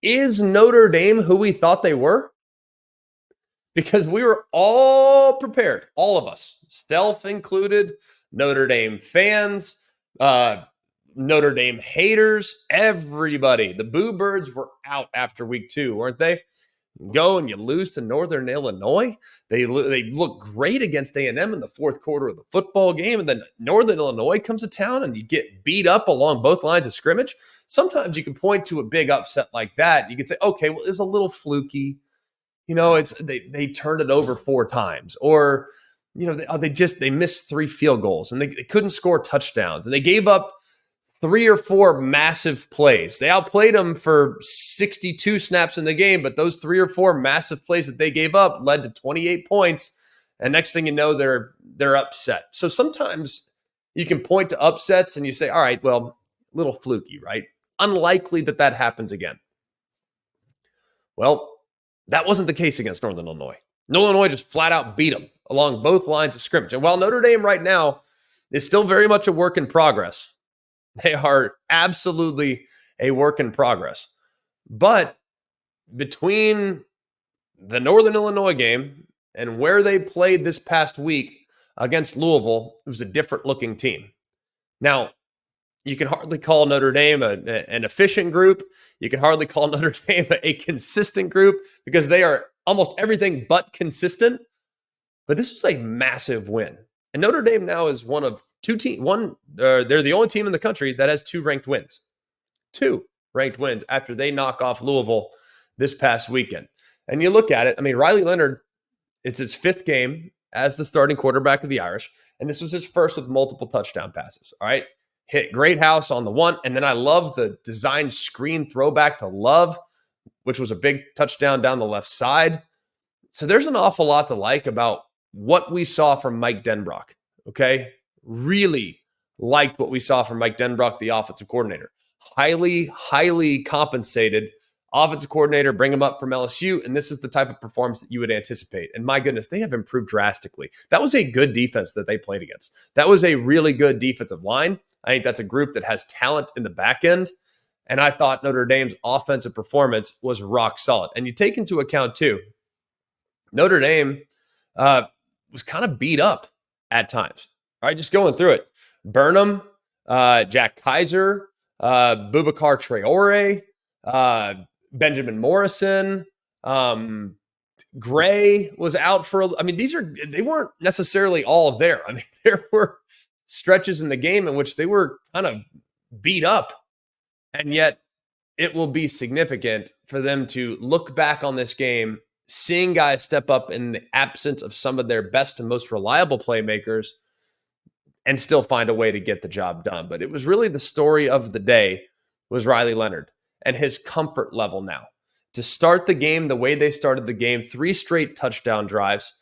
Is Notre Dame who we thought they were? Because we were all prepared, all of us, self included, Notre Dame fans, Notre Dame haters, everybody. The Boo Birds were out after week 2, weren't they? Go and you lose to Northern Illinois. They look great against A&M in the fourth quarter of the football game, and then Northern Illinois comes to town and you get beat up along both lines of scrimmage. Sometimes you can point to a big upset like that. You can say, okay, well, it was a little fluky. It's they turned it over 4 times, or they missed 3 field goals and they couldn't score touchdowns, and they gave up 3 or 4 massive plays. They outplayed them for 62 snaps in the game, but those 3 or 4 massive plays that they gave up led to 28 points. And next thing you know, they're upset. So sometimes you can point to upsets and you say, all right, well, a little fluky, right? Unlikely that happens again. Well, that wasn't the case against Northern Illinois. Northern Illinois just flat out beat them along both lines of scrimmage. And while Notre Dame right now is still very much a work in progress, they are absolutely a work in progress. But between the Northern Illinois game and where they played this past week against Louisville, it was a different looking team. Now, you can hardly call Notre Dame an efficient group. You can hardly call Notre Dame a consistent group, because they are almost everything but consistent. But this was a massive win. And Notre Dame now is one of 2 teams. They're the only team in the country that has 2 ranked wins. 2 ranked wins after they knock off Louisville this past weekend. And you look at it, I mean, Riley Leonard, it's his 5th game as the starting quarterback of the Irish. And this was his first with multiple touchdown passes. All right. Hit Great House on the 1. And then I love the design screen throwback to Love, which was a big touchdown down the left side. So there's an awful lot to like about what we saw from Mike Denbrock. Okay. Really liked what we saw from Mike Denbrock, the offensive coordinator. Highly compensated offensive coordinator, bring him up from LSU. And this is the type of performance that you would anticipate. And my goodness, they have improved drastically. That was a good defense that they played against. That was a really good defensive line. I think that's a group that has talent in the back end. And I thought Notre Dame's offensive performance was rock solid. And you take into account, too, Notre Dame was kind of beat up at times. All right, just going through it. Burnham, Jack Kaiser, Boubacar Traore, Benjamin Morrison, Gray was out for, I mean, they weren't necessarily all there. I mean, there were stretches in the game in which they were kind of beat up, and yet it will be significant for them to look back on this game, seeing guys step up in the absence of some of their best and most reliable playmakers, and still find a way to get the job done. But it was really the story of the day was Riley Leonard and his comfort level now. To start the game the way they started the game, 3 straight touchdown drives,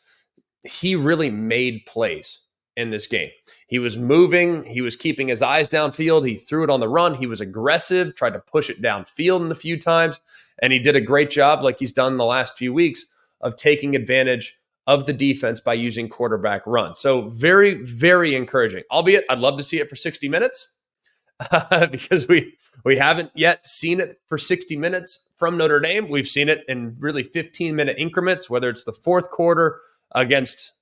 he really made plays in this game. He was moving. He was keeping his eyes downfield. He threw it on the run. He was aggressive, tried to push it downfield in a few times, and he did a great job, like he's done in the last few weeks, of taking advantage of the defense by using quarterback run. So very, very encouraging. Albeit, I'd love to see it for 60 minutes because we haven't yet seen it for 60 minutes from Notre Dame. We've seen it in really 15-minute increments, whether it's the fourth quarter against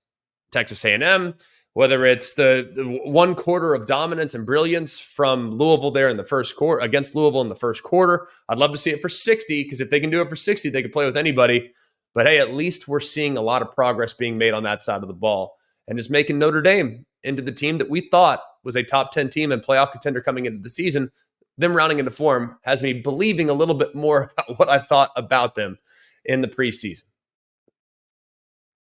Texas A&M, whether it's the 1 quarter of dominance and brilliance from Louisville there in the first quarter, against Louisville in the first quarter. I'd love to see it for 60, because if they can do it for 60, they can play with anybody. But hey, at least we're seeing a lot of progress being made on that side of the ball, and it's making Notre Dame into the team that we thought was a top 10 team and playoff contender coming into the season. Them rounding into form has me believing a little bit more about what I thought about them in the preseason.